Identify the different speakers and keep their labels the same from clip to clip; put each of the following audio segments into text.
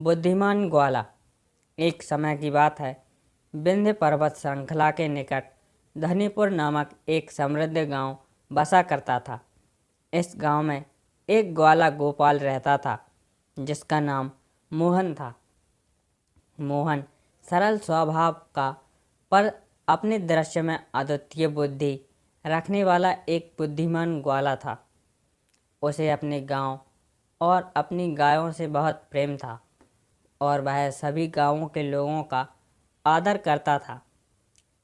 Speaker 1: बुद्धिमान ग्वाला। एक समय की बात है। विंध्य पर्वत श्रृंखला के निकट धनीपुर नामक एक समृद्ध गांव बसा करता था। इस गांव में एक ग्वाला गोपाल रहता था जिसका नाम मोहन था। मोहन सरल स्वभाव का पर अपने दृश्य में अद्वितीय बुद्धि रखने वाला एक बुद्धिमान ग्वाला था। उसे अपने गांव और अपनी गायों से बहुत प्रेम था और वह सभी गांवों के लोगों का आदर करता था।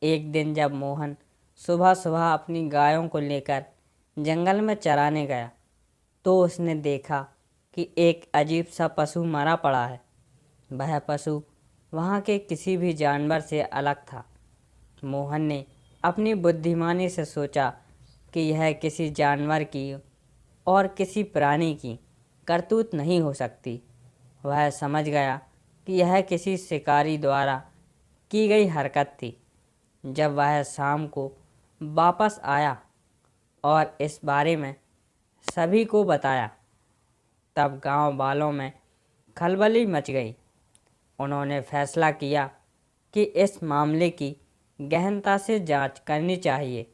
Speaker 1: एक दिन जब मोहन सुबह सुबह अपनी गायों को लेकर जंगल में चराने गया तो उसने देखा कि एक अजीब सा पशु मरा पड़ा है। वह पशु वहाँ के किसी भी जानवर से अलग था। मोहन ने अपनी बुद्धिमानी से सोचा कि यह किसी जानवर की और किसी प्राणी की करतूत नहीं हो सकती। वह समझ गया कि यह किसी शिकारी द्वारा की गई हरकत थी। जब वह शाम को वापस आया और इस बारे में सभी को बताया तब गांव वालों में खलबली मच गई। उन्होंने फैसला किया कि इस मामले की गहनता से जांच करनी चाहिए।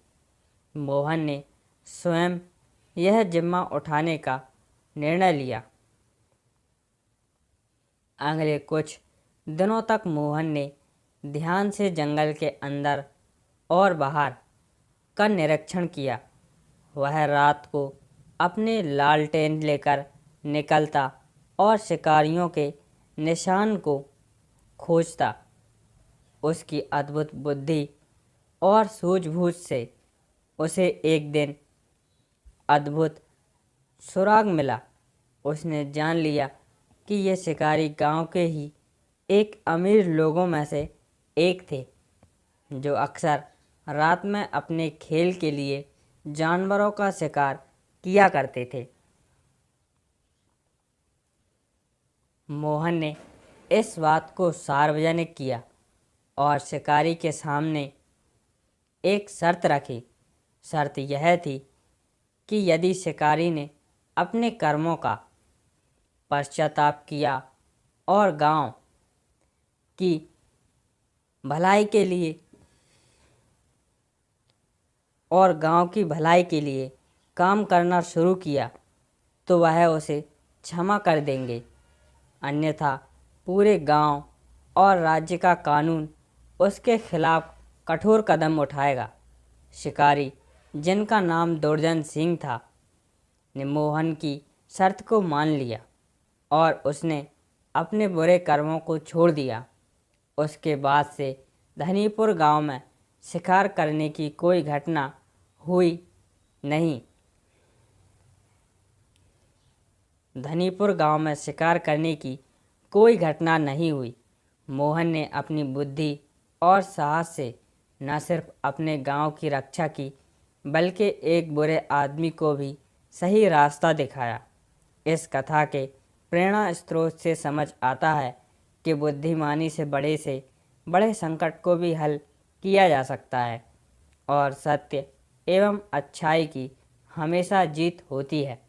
Speaker 1: मोहन ने स्वयं यह जिम्मा उठाने का निर्णय लिया। अगले कुछ दिनों तक मोहन ने ध्यान से जंगल के अंदर और बाहर का निरीक्षण किया। वह रात को अपने लालटेन लेकर निकलता और शिकारियों के निशान को खोजता। उसकी अद्भुत बुद्धि और सूझबूझ से उसे एक दिन अद्भुत सुराग मिला। उसने जान लिया कि ये शिकारी गांव के ही एक अमीर लोगों में से एक थे जो अक्सर रात में अपने खेल के लिए जानवरों का शिकार किया करते थे। मोहन ने इस बात को सार्वजनिक किया और शिकारी के सामने एक शर्त रखी। शर्त यह थी कि यदि शिकारी ने अपने कर्मों का पश्चाताप किया और गांव की भलाई के लिए काम करना शुरू किया तो वह उसे क्षमा कर देंगे, अन्यथा पूरे गांव और राज्य का कानून उसके खिलाफ कठोर कदम उठाएगा। शिकारी, जिनका नाम दुर्जन सिंह था, ने मोहन की शर्त को मान लिया और उसने अपने बुरे कर्मों को छोड़ दिया। उसके बाद से धनीपुर गांव में शिकार करने की कोई घटना हुई नहीं। धनीपुर गांव में शिकार करने की कोई घटना नहीं हुई। मोहन ने अपनी बुद्धि और साहस से न सिर्फ अपने गांव की रक्षा की बल्कि एक बुरे आदमी को भी सही रास्ता दिखाया। इस कथा के प्रेरणा स्रोत से समझ आता है कि बुद्धिमानी से बड़े संकट को भी हल किया जा सकता है और सत्य एवं अच्छाई की हमेशा जीत होती है।